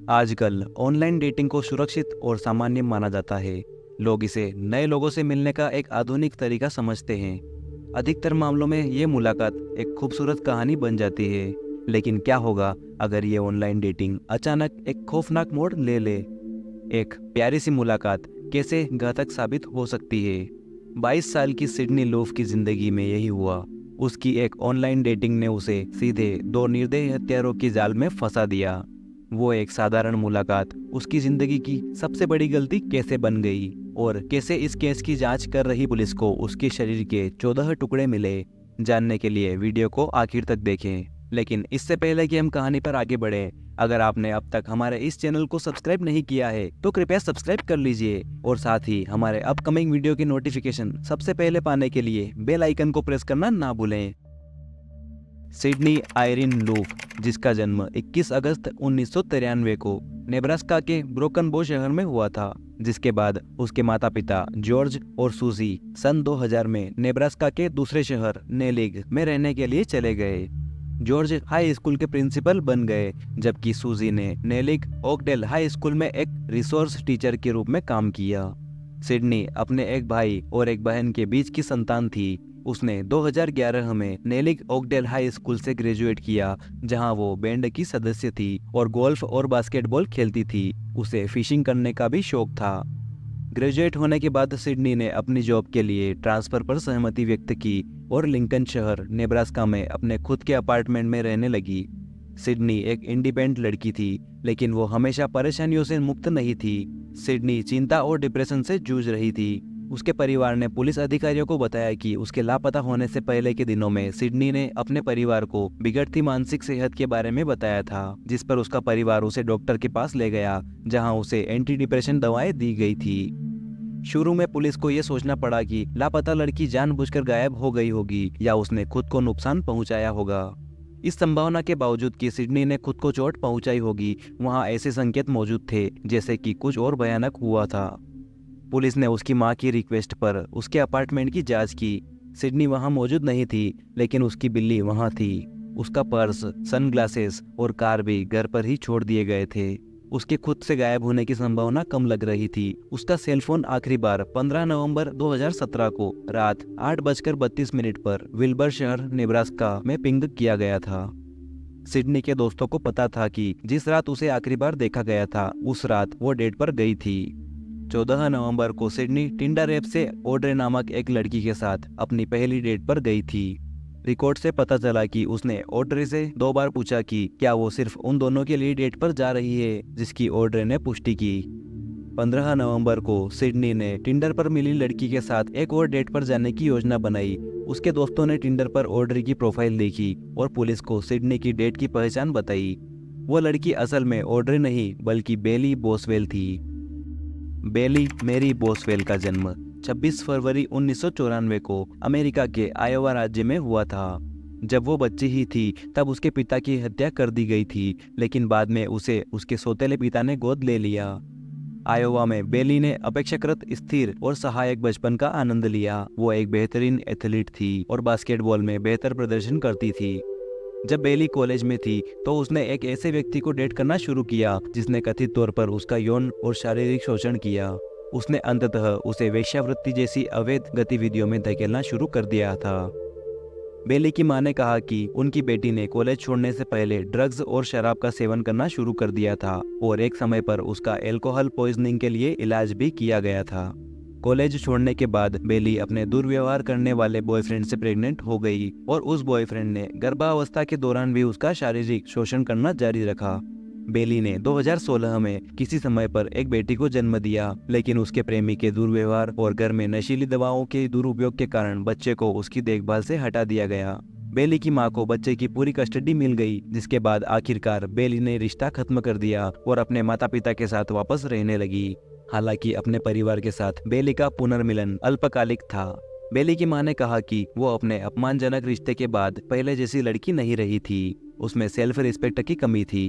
आजकल online dating को सुरक्षित और सामान्य माना जाता है। लोग इसे नए लोगों से मिलने का एक आधुनिक तरीका समझते हैं। अधिकतर मामलों में ये मुलाकात एक खूबसूरत कहानी बन जाती है। लेकिन क्या होगा अगर ये ऑनलाइन डेटिंग अचानक एक खौफनाक मोड़ ले ले? एक प्यारी सी मुलाकात कैसे घातक साबित हो सकती है? 22 साल की सिडनी लूफ की जिंदगी में यही हुआ। उसकी एक ऑनलाइन डेटिंग ने उसे सीधे दो निर्दयी हत्यारों की जाल में फंसा दिया। वो एक साधारण मुलाकात उसकी जिंदगी की सबसे बड़ी गलती कैसे बन गई, और कैसे इस केस की जांच कर रही पुलिस को उसके शरीर के 14 टुकड़े मिले? जानने के लिए वीडियो को आखिर तक देखें। लेकिन इससे पहले कि हम कहानी पर आगे बढ़ें, अगर आपने अब तक हमारे इस चैनल को सब्सक्राइब नहीं किया है तो कृपया सब्सक्राइब कर लीजिए, और साथ ही हमारे अपकमिंग वीडियो की नोटिफिकेशन सबसे पहले पाने के लिए बेल आइकन को प्रेस करना ना भूलें। सिडनी आयरिन लूफ, जिसका जन्म 21 अगस्त 1993 को नेब्रास्का के ब्रोकन बो शहर में हुआ था, जिसके बाद उसके माता पिता जॉर्ज और सूजी सन 2000 में नेब्रास्का के दूसरे शहर नेलिग में रहने के लिए चले गए। जॉर्ज हाई स्कूल के प्रिंसिपल बन गए, जबकि सूजी ने नेलिग ओकडेल हाई स्कूल में एक रिसोर्स टीचर के रूप में काम किया। सिडनी अपने एक भाई और एक बहन के बीच की संतान थी। उसने 2011 में नेलिग ओकडेल हाई स्कूल से ग्रेजुएट किया, जहां वो बैंड की सदस्य थी और गोल्फ और बास्केटबॉल खेलती थी। उसे फिशिंग करने का भी शौक था। ग्रेजुएट होने के बाद सिडनी ने अपनी जॉब के लिए ट्रांसफर पर सहमति व्यक्त की और लिंकन शहर नेब्रास्का में अपने खुद के अपार्टमेंट में रहने लगी। सिडनी एक इंडिपेंडेंट लड़की थी, लेकिन वो हमेशा परेशानियों से मुक्त नहीं थी। सिडनी चिंता और डिप्रेशन से जूझ रही थी। उसके परिवार ने पुलिस अधिकारियों को बताया कि उसके लापता होने से पहले के दिनों में सिडनी ने अपने परिवार को बिगड़ती मानसिक सेहत के बारे में बताया था, जिस पर उसका परिवार उसे डॉक्टर के पास ले गया, जहां उसे एंटी डिप्रेशन दवाएं दी गई थी। शुरू में पुलिस को यह सोचना पड़ा कि लापता लड़की जानबूझकर गायब हो गई होगी या उसने खुद को नुकसान पहुंचाया होगा। इस संभावना के बावजूद कि सिडनी ने खुद को चोट पहुंचाई होगी, वहां ऐसे संकेत मौजूद थे जैसे कि कुछ और भयानक हुआ था। पुलिस ने उसकी मां की रिक्वेस्ट पर उसके अपार्टमेंट की जांच की। सिडनी वहां मौजूद नहीं थी, लेकिन उसकी बिल्ली वहां थी। उसका पर्स, सनग्लासेस और कार भी घर पर ही छोड़ दिए गए थे। उसके खुद से गायब होने की संभावना कम लग रही थी। उसका सेलफोन आखिरी बार 15 नवंबर 2017 को रात 8:32 पर विल्बर शहर नेब्रास्का में पिंग किया गया था। सिडनी के दोस्तों को पता था कि जिस रात उसे आखिरी बार देखा गया था, उस रात वो डेट पर गई थी। 14 नवंबर को सिडनी टिंडर ऐप से ऑड्रे नामक एक लड़की के साथ अपनी पहली डेट पर गई थी। रिकॉर्ड से पता चला कि उसने ऑड्रे से 2 बार पूछा कि क्या वो सिर्फ उन दोनों के लिए डेट पर जा रही है, जिसकी ऑड्रे ने पुष्टि की। 15 नवंबर को सिडनी ने टिंडर पर मिली लड़की के साथ एक और डेट पर जाने की योजना बनाई। उसके दोस्तों ने टिंडर पर ऑड्रे की प्रोफाइल देखी और पुलिस को सिडनी की डेट की पहचान बताई। वो लड़की असल में ऑड्रे नहीं बल्कि बेली बोसवेल थी। बेली मैरी बोसवेल का जन्म 26 फरवरी 1994 को अमेरिका के आयोवा राज्य में हुआ था। जब वो बच्ची ही थी तब उसके पिता की हत्या कर दी गई थी, लेकिन बाद में उसे उसके सौतेले पिता ने गोद ले लिया। आयोवा में बेली ने अपेक्षाकृत स्थिर और सहायक बचपन का आनंद लिया। वो एक बेहतरीन एथलीट थी और बास्केटबॉल में बेहतर प्रदर्शन करती थी। जब बेली कॉलेज में थी तो उसने एक ऐसे व्यक्ति को डेट करना शुरू किया जिसने कथित तौर पर उसका यौन और शारीरिक शोषण किया। उसने अंततः उसे वेश्यावृत्ति जैसी अवैध गतिविधियों में धकेलना शुरू कर दिया था। बेली की मां ने कहा कि उनकी बेटी ने कॉलेज छोड़ने से पहले ड्रग्स और शराब का सेवन करना शुरू कर दिया था, और एक समय पर उसका अल्कोहल पॉइजनिंग के लिए इलाज भी किया गया था। कॉलेज छोड़ने के बाद बेली अपने दुर्व्यवहार करने वाले बॉयफ्रेंड से प्रेग्नेंट हो गई, और उस बॉयफ्रेंड ने गर्भावस्था के दौरान भी उसका शारीरिक शोषण करना जारी रखा। बेली ने 2016 में किसी समय पर एक बेटी को जन्म दिया, लेकिन उसके प्रेमी के दुर्व्यवहार और घर में नशीली दवाओं के दुरुपयोग के कारण बच्चे को उसकी देखभाल से हटा दिया गया। बेली की मां को बच्चे की पूरी कस्टडी मिल गई, जिसके बाद आखिरकार बेली ने रिश्ता खत्म कर दिया और अपने माता पिता के साथ वापस रहने लगी। हालांकि अपने परिवार के साथ बेली का पुनर्मिलन अल्पकालिक था। बेली की मां ने कहा कि वो अपने अपमानजनक रिश्ते के बाद पहले जैसी लड़की नहीं रही थी। उसमें सेल्फ रिस्पेक्ट की कमी थी।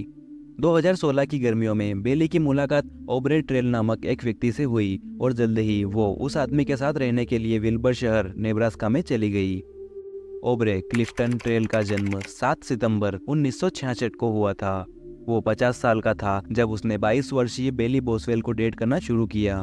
2016 की गर्मियों में बेली की मुलाकात ओब्रे ट्रेल नामक एक व्यक्ति से हुई, और जल्द ही वो उस आदमी के साथ रहने के लिए विल्बर शहर नेब्रास्का में चली गई। ओब्रे क्लिफ्टन ट्रेल का जन्म 7 सितंबर 1966 को हुआ था। वो 50 साल का था जब उसने 22 वर्षीय बेली बोसवेल को डेट करना शुरू किया।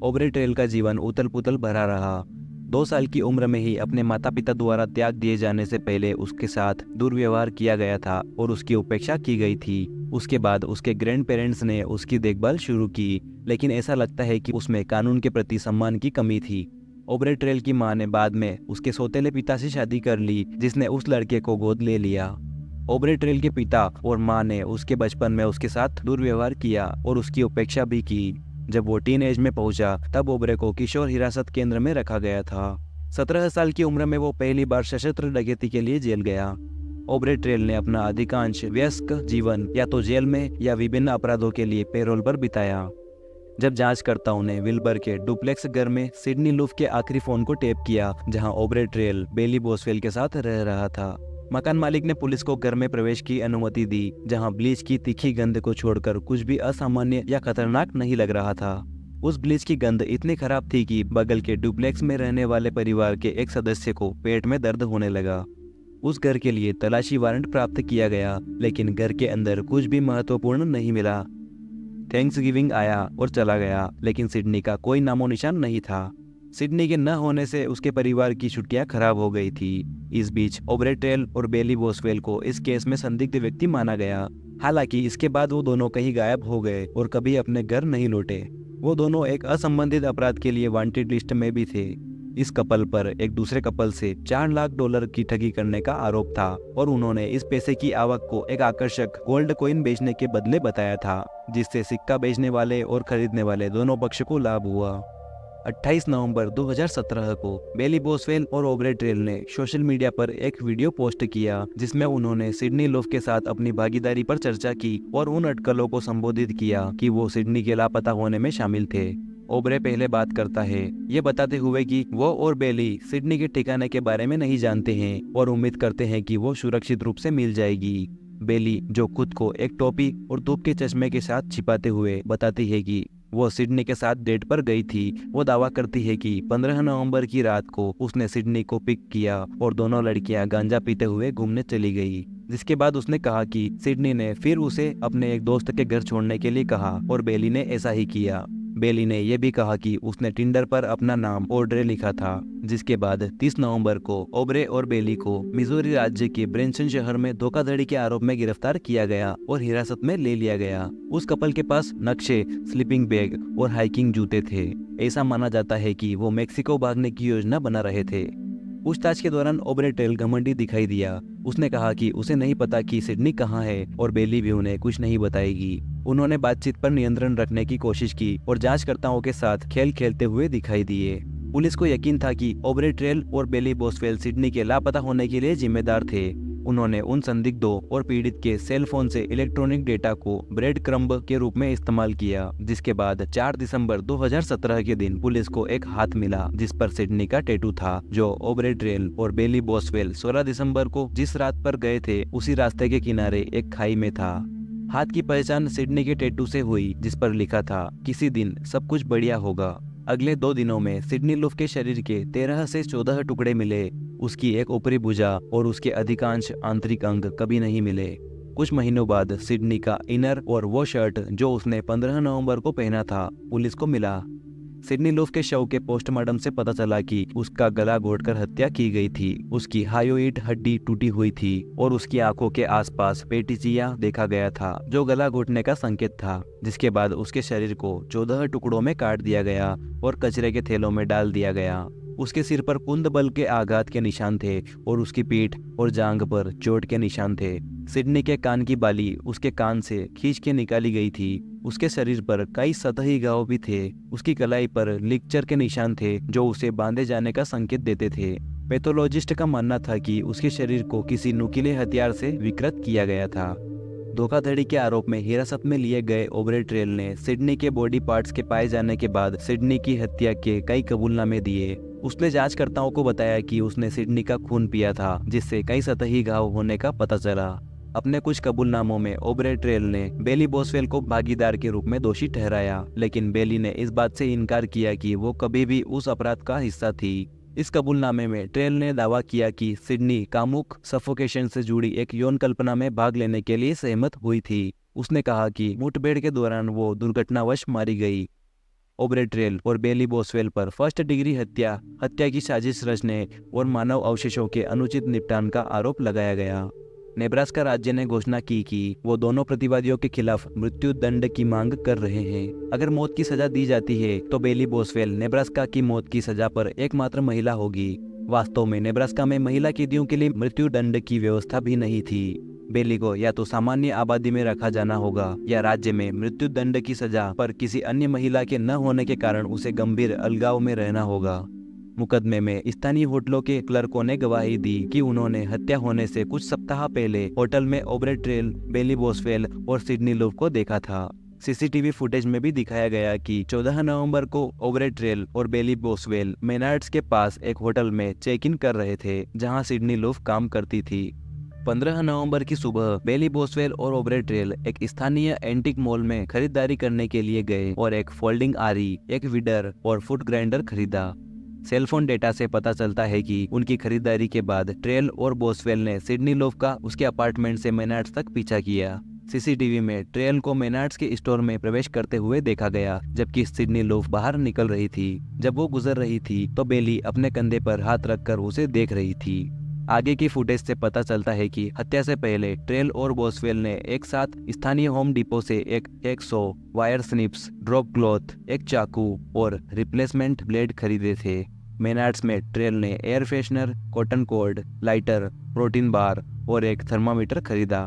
ओब्रे ट्रेल का जीवन उथल पुथल भरा रहा। 2 साल की उम्र में ही अपने माता पिता द्वारा त्याग दिए जाने से पहले उसके साथ दुर्व्यवहार किया गया था और उसकी उपेक्षा की गई थी। उसके बाद उसके ग्रैंड पेरेंट्स ने उसकी देखभाल शुरू की, लेकिन ऐसा लगता है कि उसमें कानून के प्रति सम्मान की कमी थी। ओब्रे ट्रेल की मां ने बाद में उसके सौतेले पिता से शादी कर ली, जिसने उस लड़के को गोद ले लिया। ओब्रे ट्रेल के पिता और मां ने उसके बचपन में उसके साथ दुर्व्यवहार किया और उसकी उपेक्षा भी की। जब वो टीन एज में पहुंचा तब ओब्रे को किशोर हिरासत केंद्र में रखा गया था। 17 साल की उम्र में वो पहली बार सशस्त्र डकैती के लिए जेल गया। ओब्रे ट्रेल ने अपना अधिकांश वयस्क जीवन या तो जेल में या विभिन्न अपराधों के लिए पैरोल पर बिताया। जब जांचकर्ताओं ने विल्बर के डुप्लेक्स घर में सिडनी लूफ के आखिरी फोन को टेप किया, जहां ओब्रे ट्रेल बेली बोसवेल के साथ रह रहा था, मकान मालिक ने पुलिस को घर में प्रवेश की अनुमति दी, जहां ब्लीच की तीखी गंध को छोड़कर कुछ भी असामान्य या खतरनाक नहीं लग रहा था। उस ब्लीच की गंध इतनी खराब थी कि बगल के डुप्लेक्स में रहने वाले परिवार के एक सदस्य को पेट में दर्द होने लगा। उस घर के लिए तलाशी वारंट प्राप्त किया गया, लेकिन घर के अंदर कुछ भी महत्वपूर्ण नहीं मिला। थैंक्सगिविंग आया और चला गया, लेकिन सिडनी का कोई नामो निशान नहीं था। सिडनी के न होने से उसके परिवार की छुट्टियां खराब हो गई थी। इस बीच ओब्रे ट्रेल और बेली बोसवेल को इस केस में संदिग्ध व्यक्ति माना गया। हालांकि इसके बाद वो दोनों कहीं गायब हो गए और कभी अपने घर नहीं लौटे। वो दोनों एक असंबंधित अपराध के लिए वांटेड लिस्ट में भी थे। इस कपल पर एक दूसरे कपल से $4 लाख की ठगी करने का आरोप था और उन्होंने इस पैसे की आवक को एक आकर्षक गोल्ड कॉइन बेचने के बदले बताया था, जिससे सिक्का बेचने वाले और खरीदने वाले दोनों पक्ष को लाभ हुआ। 28 नवंबर 2017 को बेली बोसवेल और ओब्रे ट्रेल ने सोशल मीडिया पर एक वीडियो पोस्ट किया, जिसमें उन्होंने सिडनी लूफ के साथ अपनी भागीदारी पर चर्चा की और उन अटकलों को संबोधित किया कि वो सिडनी के लापता होने में शामिल थे। ओब्रे पहले बात करता है, ये बताते हुए कि वो और बेली सिडनी के ठिकाने के बारे में नहीं जानते हैं और उम्मीद करते हैं कि वो सुरक्षित रूप से मिल जाएगी। बेली, जो खुद को एक टोपी और धूप के चश्मे के साथ छिपाते हुए बताती है कि वो सिडनी के साथ डेट पर गई थी, वो दावा करती है कि 15 नवंबर की रात को उसने सिडनी को पिक किया और दोनों लड़कियां गांजा पीते हुए घूमने चली गई। जिसके बाद उसने कहा कि सिडनी ने फिर उसे अपने एक दोस्त के घर छोड़ने के लिए कहा और बेली ने ऐसा ही किया। बेली ने यह भी कहा कि उसने टिंडर पर अपना नाम ओड्रे लिखा था। जिसके बाद 30 नवंबर को ओब्रे और बेली को मिजोरी राज्य के ब्रेंसन शहर में धोखाधड़ी के आरोप में गिरफ्तार किया गया और हिरासत में ले लिया गया। उस कपल के पास नक्शे, स्लीपिंग बैग और हाइकिंग जूते थे। ऐसा माना जाता है कि वो मेक्सिको भागने की योजना बना रहे थे। पूछताछ के दौरान ओब्रे ट्रेल घमंडी दिखाई दिया। उसने कहा कि उसे नहीं पता कि सिडनी कहाँ है और बेली भी उन्हें कुछ नहीं बताएगी। उन्होंने बातचीत पर नियंत्रण रखने की कोशिश की और जांचकर्ताओं के साथ खेल खेलते हुए दिखाई दिए। पुलिस को यकीन था कि ओब्रे ट्रेल और बेली बोसवेल सिडनी के लापता होने के लिए जिम्मेदार थे। उन्होंने उन संदिग्धों और पीड़ित के सेल फोन से इलेक्ट्रॉनिक डेटा को ब्रेड क्रम्ब के रूप में इस्तेमाल किया, जिसके बाद 4 दिसंबर 2017 के दिन पुलिस को एक हाथ मिला जिस पर सिडनी का टैटू था, जो ओब्रे ट्रेल और बेली बोसवेल 16 दिसंबर को जिस रात पर गए थे उसी रास्ते के किनारे एक खाई में था। हाथ की पहचान सिडनी के टैटू से हुई, जिस पर लिखा था, किसी दिन सब कुछ बढ़िया होगा। अगले 2 दिनों में सिडनी लूफ के शरीर के 13 से 14 टुकड़े मिले। उसकी एक ऊपरी भुजा और उसके अधिकांश आंतरिक अंग कभी नहीं मिले। कुछ महीनों बाद सिडनी का इनर और वो शर्ट जो उसने 15 नवंबर को पहना था पुलिस को मिला। सिडनी लूफ के शव के पोस्टमार्टम से पता चला कि उसका गला घोटकर हत्या की गई थी। उसकी हायोइड हड्डी टूटी हुई थी और उसकी आंखों के आसपास पेटिचिया देखा गया था, जो गला घोटने का संकेत था। जिसके बाद उसके शरीर को 14 टुकड़ों में काट दिया गया और कचरे के थैलों में डाल दिया गया। उसके सिर पर कुंद बल के आघात के निशान थे और उसकी पीठ और जांघ पर चोट के निशान थे। सिडनी के कान की बाली उसके कान से खींच के निकाली गई थी। उसके शरीर पर कई सतही घाव भी थे। उसकी कलाई पर लिक्चर के निशान थे, जो उसे बांधे जाने का संकेत देते थे। पैथोलॉजिस्ट का मानना था कि उसके शरीर को किसी नुकीले हथियार से विकृत किया गया था। धोखाधड़ी के आरोप में हिरासत में लिए गए ओब्रे ट्रेल ने सिडनी के बॉडी पार्ट्स के पाए जाने के बाद सिडनी की हत्या के कई कबूलनामे दिए। उसने जांचकर्ताओं को बताया कि उसने सिडनी का खून पिया था, जिससे कई सतही घाव होने का पता चला। अपने कुछ कबूलनामों में ओब्रे ट्रेल ने बेली बोसवेल को भागीदार के रूप में दोषी ठहराया, लेकिन बेली ने इस बात से इनकार किया कि वो कभी भी उस अपराध का हिस्सा थी। इस कबूलनामे में ट्रेल ने दावा किया कि सिडनी कामुक सफोकेशन से जुड़ी एक यौन कल्पना में भाग लेने के लिए सहमत हुई थी। उसने कहा कि मुठभेड़ के दौरान वो दुर्घटनावश मारी गई। ओब्रे ट्रेल और बेली बोसवेल पर फर्स्ट डिग्री हत्या, हत्या की साजिश रचने और मानव अवशेषों के अनुचित निपटान का आरोप लगाया गया। नेब्रास्का राज्य ने घोषणा की कि वो दोनों प्रतिवादियों के खिलाफ मृत्यु दंड की मांग कर रहे हैं। अगर मौत की सजा दी जाती है तो बेली बोसवेल नेब्रास्का की मौत की सजा पर एकमात्र महिला होगी। वास्तव में नेब्रास्का में महिला कैदियों के लिए मृत्यु दंड की व्यवस्था भी नहीं थी। बेली को या तो सामान्य आबादी में रखा जाना होगा या राज्य में मृत्यु दंड की सजा पर किसी अन्य महिला के न होने के कारण उसे गंभीर अलगाव में रहना होगा। मुकदमे में स्थानीय होटलों के क्लर्कों ने गवाही दी कि उन्होंने हत्या होने से कुछ सप्ताह पहले होटल में ओब्रे ट्रेल, बेली बोसवेल और सिडनी लूफ को देखा था। सीसीटीवी फुटेज में भी दिखाया गया कि 14 नवंबर को ओब्रे ट्रेल और बेली बोसवेल मेनार्ड्स के पास एक होटल में चेक इन कर रहे थे जहां सिडनी लूफ काम करती थी। 15 नवंबर की सुबह बेली बोसवेल और ओब्रे ट्रेल एक स्थानीय एंटीक मॉल में खरीदारी करने के लिए गए और एक फोल्डिंग आरी, एक वीडर और फुट ग्राइंडर खरीदा। सेलफोन डेटा से पता चलता है कि उनकी खरीदारी के बाद ट्रेल और बोसवेल ने सिडनी लूफ का उसके अपार्टमेंट से मेनार्ड्स तक पीछा किया। सीसीटीवी में ट्रेल को मेनार्ड्स के स्टोर में प्रवेश करते हुए देखा गया, जबकि सिडनी लूफ बाहर निकल रही थी। जब वो गुजर रही थी तो बेली अपने कंधे पर हाथ रखकर उसे देख रही थी। आगे की फुटेज से पता चलता है कि हत्या से पहले ट्रेल और बोसवेल ने एक साथ स्थानीय होम डिपो से एक 100 वायर स्निप्स, ड्रॉप क्लॉथ, एक चाकू और रिप्लेसमेंट ब्लेड खरीदे थे। मेनार्ड्स में ट्रेल ने air freshener, cotton cord, lighter, protein bar और एक थर्मामीटर खरीदा।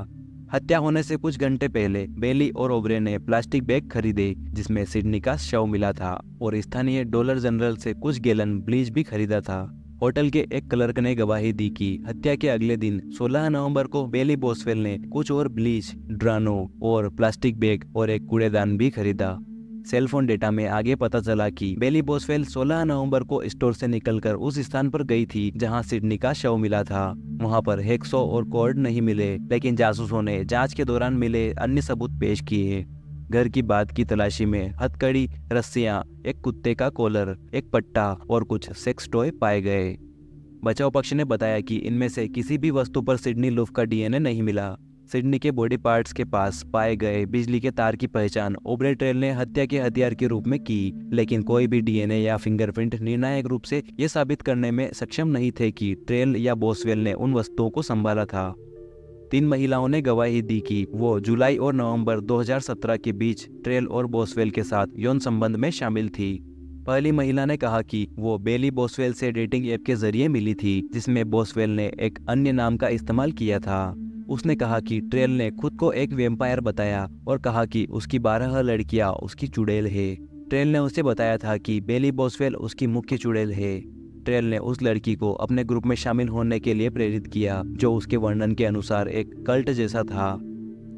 हत्या होने से कुछ घंटे पहले बेली और ओब्रे ने प्लास्टिक बैग खरीदे जिसमें सिडनी का शव मिला था और स्थानीय डॉलर जनरल से कुछ गैलन ब्लीच भी खरीदा था। होटल के एक क्लर्क ने गवाही दी कि हत्या के अगले दिन 16 नवंबर को बेली बोसवेल ने कुछ और ब्लीच, ड्रानो और प्लास्टिक बैग और एक कूड़ेदान भी खरीदा। सेलफोन डेटा में आगे पता चला कि बेली बोसवेल 16 नवंबर को स्टोर से निकलकर उस स्थान पर गई थी जहां सिडनी का शव मिला था। वहां पर हैक्सॉ और कॉर्ड नहीं मिले, लेकिन जासूसों ने जांच के दौरान मिले अन्य सबूत पेश किए। घर की बात की तलाशी में हथकड़ी, रस्सियां, एक कुत्ते का कॉलर, एक पट्टा और कुछ सेक्स टॉय पाए गए। बचाव पक्ष ने बताया कि इनमें से किसी भी वस्तु पर सिडनी लूफ का डीएनए नहीं मिला। सिडनी के बॉडी पार्ट्स के पास पाए गए बिजली के तार की पहचान ओब्रे ट्रेल ने हत्या के हथियार के रूप में की, लेकिन कोई भी डीएनए या फिंगरप्रिंट निर्णायक रूप से ये साबित करने में सक्षम नहीं थे कि ट्रेल या बोसवेल ने उन वस्तुओं को संभाला था। 3 महिलाओं ने गवाही दी कि वो जुलाई और नवंबर 2017 के बीच ट्रेल और बोसवेल के साथ यौन संबंध में शामिल थी। पहली महिला ने कहा कि वो बेली बोसवेल से डेटिंग ऐप के जरिए मिली थी, जिसमें बोसवेल ने एक अन्य नाम का इस्तेमाल किया था। उसने कहा कि ट्रेल ने खुद को एक वेम्पायर बताया और कहा कि उसकी 12 लड़कियां उसकी चुड़ैल है। ट्रेल ने उसे बताया था कि बेली बोसवेल उसकी मुख्य चुड़ैल है। ट्रेल ने उस लड़की को अपने ग्रुप में शामिल होने के लिए प्रेरित किया, जो उसके वर्णन के अनुसार एक कल्ट जैसा था।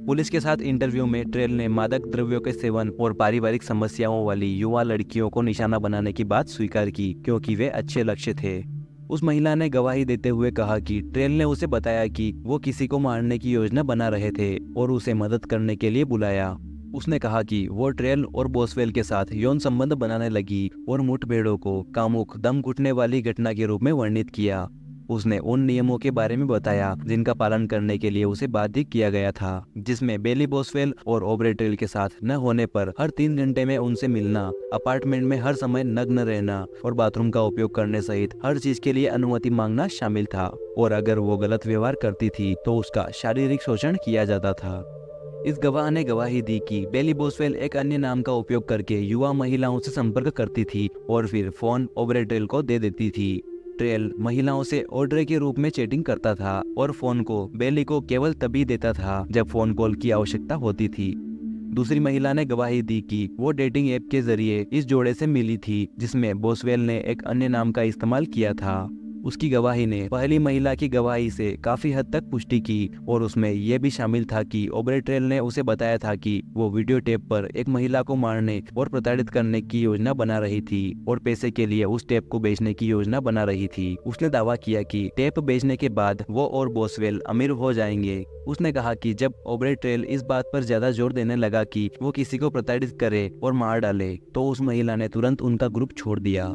पुलिस के साथ इंटरव्यू में ट्रेल ने मादक द्रव्यों के सेवन और पारिवारिक समस्याओं वाली युवा लड़कियों को निशाना बनाने की बात स्वीकार की, क्योंकि वे अच्छे लक्ष्य थे। उस महिला ने गवाही देते हुए कहा कि ट्रेल ने उसे बताया कि वो किसी को मारने की योजना बना रहे थे और उसे मदद करने के लिए बुलाया। उसने कहा कि वो ट्रेल और बोसवेल के साथ यौन संबंध बनाने लगी और मुठभेड़ों को कामुक, दम घुटने वाली घटना के रूप में वर्णित किया। उसने उन नियमों के बारे में बताया जिनका पालन करने के लिए उसे बाध्य किया गया था, जिसमें बेली बोसवेल और ओब्रे ट्रेल के साथ न होने पर हर 3 घंटे में उनसे मिलना, अपार्टमेंट में हर समय नग्न रहना और बाथरूम का उपयोग करने सहित हर चीज के लिए अनुमति मांगना शामिल था। और अगर वो गलत व्यवहार करती थी तो उसका शारीरिक शोषण किया जाता था। इस गवाह ने गवाही दी कि बेली बोसवेल एक अन्य नाम का उपयोग करके युवा महिलाओं से संपर्क करती थी और फिर फोन ओब्रे ट्रेल को दे देती थी। ट्रेल महिलाओं से ऑर्डर के रूप में चैटिंग करता था और फोन को बेली को केवल तभी देता था जब फोन कॉल की आवश्यकता होती थी। दूसरी महिला ने गवाही दी कि वो डेटिंग ऐप के जरिए इस जोड़े से मिली थी, जिसमें बोसवेल ने एक अन्य नाम का इस्तेमाल किया था। उसकी गवाही ने पहली महिला की गवाही से काफी हद तक पुष्टि की और उसमें यह भी शामिल था कि ओब्रे ट्रेल ने उसे बताया था कि वो वीडियो टेप पर एक महिला को मारने और प्रताड़ित करने की योजना बना रही थी और पैसे के लिए उस टेप को बेचने की योजना बना रही थी। उसने दावा किया कि टेप बेचने के बाद वो और बोसवेल अमीर हो जाएंगे। उसने कहा कि जब ओब्रे ट्रेल इस बात पर ज्यादा जोर देने लगा कि वो किसी को प्रताड़ित करे और मार डाले, तो उस महिला ने तुरंत उनका ग्रुप छोड़ दिया।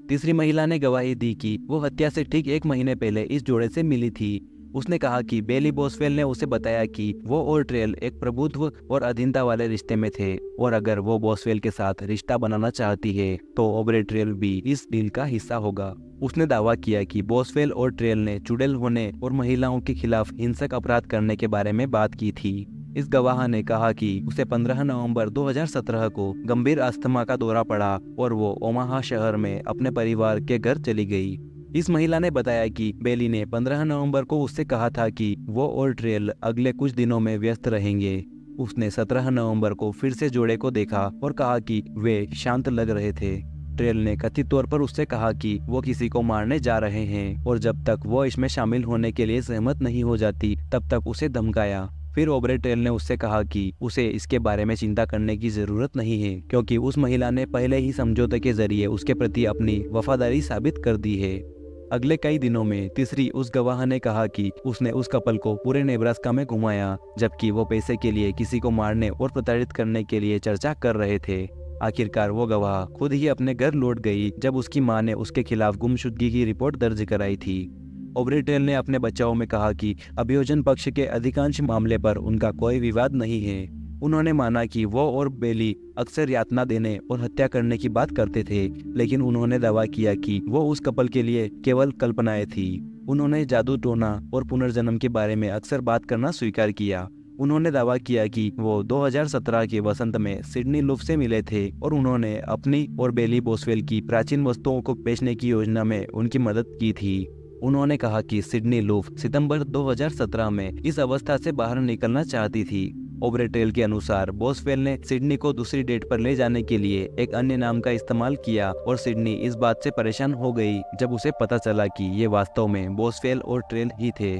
तीसरी महिला ने गवाही दी कि वो हत्या से ठीक 1 महीने पहले इस जोड़े से मिली थी। उसने कहा कि बेली बोसवेल ने उसे बताया कि वो और ट्रेल एक प्रभुत्व और अधीनता वाले रिश्ते में थे और अगर वो बोसवेल के साथ रिश्ता बनाना चाहती है तो ऑब्रे ट्रेल भी इस डील का हिस्सा होगा। उसने दावा किया कि बोसवेल और ट्रेल ने चुड़ैल होने और महिलाओं के खिलाफ हिंसक अपराध करने के बारे में बात की थी। इस गवाह ने कहा कि उसे 15 नवंबर 2017 को गंभीर अस्थमा का दौरा पड़ा और वो ओमाहा शहर में अपने परिवार के घर चली गई। इस महिला ने बताया कि बेली ने 15 नवंबर को उससे कहा था कि वो और ट्रेल अगले कुछ दिनों में व्यस्त रहेंगे। उसने 17 नवंबर को फिर से जोड़े को देखा और कहा कि वे शांत लग रहे थे। ट्रेल ने कथित तौर पर उससे कहा कि वो किसी को मारने जा रहे हैं और जब तक वो इसमें शामिल होने के लिए सहमत नहीं हो जाती तब तक उसे धमकाया। फिर ऑब्रे ट्रेल ने उससे कहा कि उसे इसके बारे में चिंता करने की जरूरत नहीं है क्योंकि उस महिला ने पहले ही समझौते के जरिए उसके प्रति अपनी वफादारी साबित कर दी है। अगले कई दिनों में तीसरी उस गवाह ने कहा कि उसने उस कपल को पूरे नेब्रास्का में घुमाया जबकि वो पैसे के लिए किसी को मारने और प्रताड़ित करने के लिए चर्चा कर रहे थे। आखिरकार वो गवाह खुद ही अपने घर लौट गई जब उसकी मां ने उसके खिलाफ गुमशुदगी की रिपोर्ट दर्ज कराई थी। ऑब्रे ट्रेल ने अपने बचाव में कहा कि अभियोजन पक्ष के अधिकांश मामले पर उनका कोई विवाद नहीं है। उन्होंने माना कि वो और बेली अक्सर यातना देने और हत्या करने की बात करते थे, लेकिन उन्होंने दावा किया कि वो उस कपल के लिए केवल कल्पनाएं थी। उन्होंने जादू टोना और पुनर्जन्म के बारे में अक्सर बात करना स्वीकार किया। उन्होंने दावा किया कि वो 2017 के वसंत में सिडनी लूफ से मिले थे और उन्होंने अपनी और बेली बोसवेल की प्राचीन वस्तुओं को बेचने की योजना में उनकी मदद की थी। उन्होंने कहा कि सिडनी लूफ सितंबर 2017 में इस अवस्था से बाहर निकलना चाहती थी। ऑब्रे ट्रेल के अनुसार बोसवेल ने सिडनी को दूसरी डेट पर ले जाने के लिए एक अन्य नाम का इस्तेमाल किया और सिडनी इस बात से परेशान हो गई जब उसे पता चला कि ये वास्तव में बोसवेल और ट्रेल ही थे।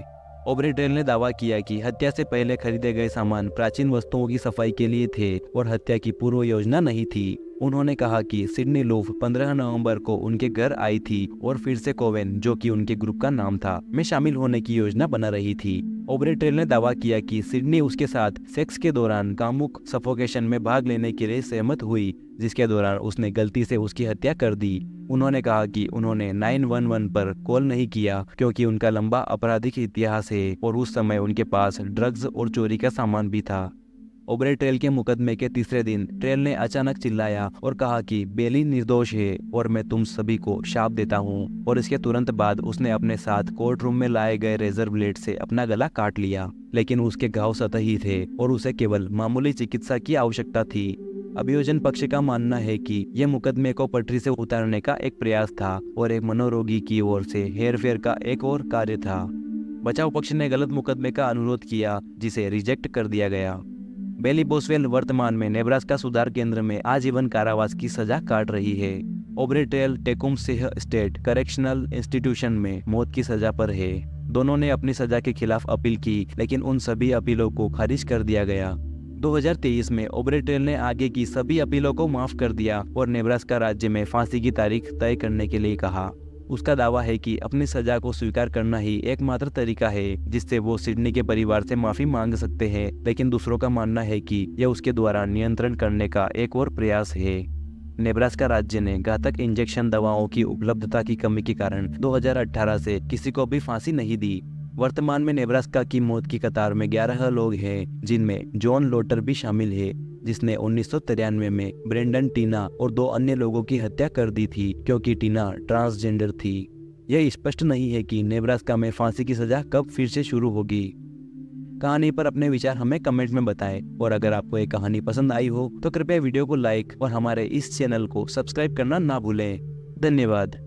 ऑब्रे ट्रेल ने दावा किया कि हत्या से पहले खरीदे गए सामान प्राचीन वस्तुओं की सफाई के लिए थे और हत्या की पूर्व योजना नहीं थी। उन्होंने कहा कि सिडनी लूफ 15 नवंबर को उनके घर आई थी और फिर से कोवेन, जो कि उनके ग्रुप का नाम था, में शामिल होने की योजना बना रही थी। ऑब्रे ट्रेल ने दावा किया कि सिडनी उसके साथ सेक्स के दौरान कामुक सफोकेशन में भाग लेने के लिए सहमत हुई, जिसके दौरान उसने गलती से उसकी हत्या कर दी। उन्होंने कहा कि उन्होंने 911 पर कॉल नहीं किया क्योंकि उनका लंबा आपराधिक इतिहास है और उस समय उनके पास ड्रग्स और चोरी का सामान भी था। ऑब्रे ट्रेल के मुकदमे के तीसरे दिन ट्रेल ने अचानक चिल्लाया और कहा कि बेली निर्दोष है और मैं तुम सभी को शाप देता हूँ, और इसके तुरंत बाद उसने अपने साथ कोर्ट रूम में लाए गए रेजर ब्लेड से अपना गला काट लिया, लेकिन उसके घाव सतही थे और उसे केवल मामूली चिकित्सा की आवश्यकता थी। अभियोजन पक्ष का मानना है कि यह मुकदमे को पटरी से उतारने का एक प्रयास था और एक मनोरोगी की ओर से हेरफेर का एक और कार्य था। बचाव पक्ष ने गलत मुकदमे का अनुरोध किया जिसे रिजेक्ट कर दिया गया। बेली बोसवेल वर्तमान में नेब्रास्का सुधार केंद्र में आजीवन कारावास की सजा काट रही है। Aubrey Trail Tecumseh state correctional institution में मौत की सजा पर है। दोनों ने अपनी सजा के खिलाफ अपील की, लेकिन उन सभी अपीलों को खारिज कर दिया गया। 2023 में ऑब्रे ट्रेल ने आगे की सभी अपीलों को माफ कर दिया और नेब्रास्का राज्य में फांसी की तारीख तय करने के लिए कहा। उसका दावा है कि अपनी सजा को स्वीकार करना ही एकमात्र तरीका है जिससे वो सिडनी के परिवार से माफी मांग सकते हैं, लेकिन दूसरों का मानना है कि यह उसके द्वारा नियंत्रण करने का एक और प्रयास है। नेब्रास्का राज्य ने घातक इंजेक्शन दवाओं की उपलब्धता की कमी के कारण 2018 से किसी को भी फांसी नहीं दी। वर्तमान में नेब्रास्का की मौत की कतार में 11 लोग हैं, जिनमें जॉन लोटर भी शामिल है, जिसने 1993 में ब्रेंडन टीना और 2 अन्य लोगों की हत्या कर दी थी क्योंकि टीना ट्रांसजेंडर थी। यह स्पष्ट नहीं है कि नेब्रास्का में फांसी की सजा कब फिर से शुरू होगी। कहानी पर अपने विचार हमें कमेंट में बताएं, और अगर आपको ये कहानी पसंद आई हो तो कृपया वीडियो को लाइक और हमारे इस चैनल को सब्सक्राइब करना ना भूलें। धन्यवाद।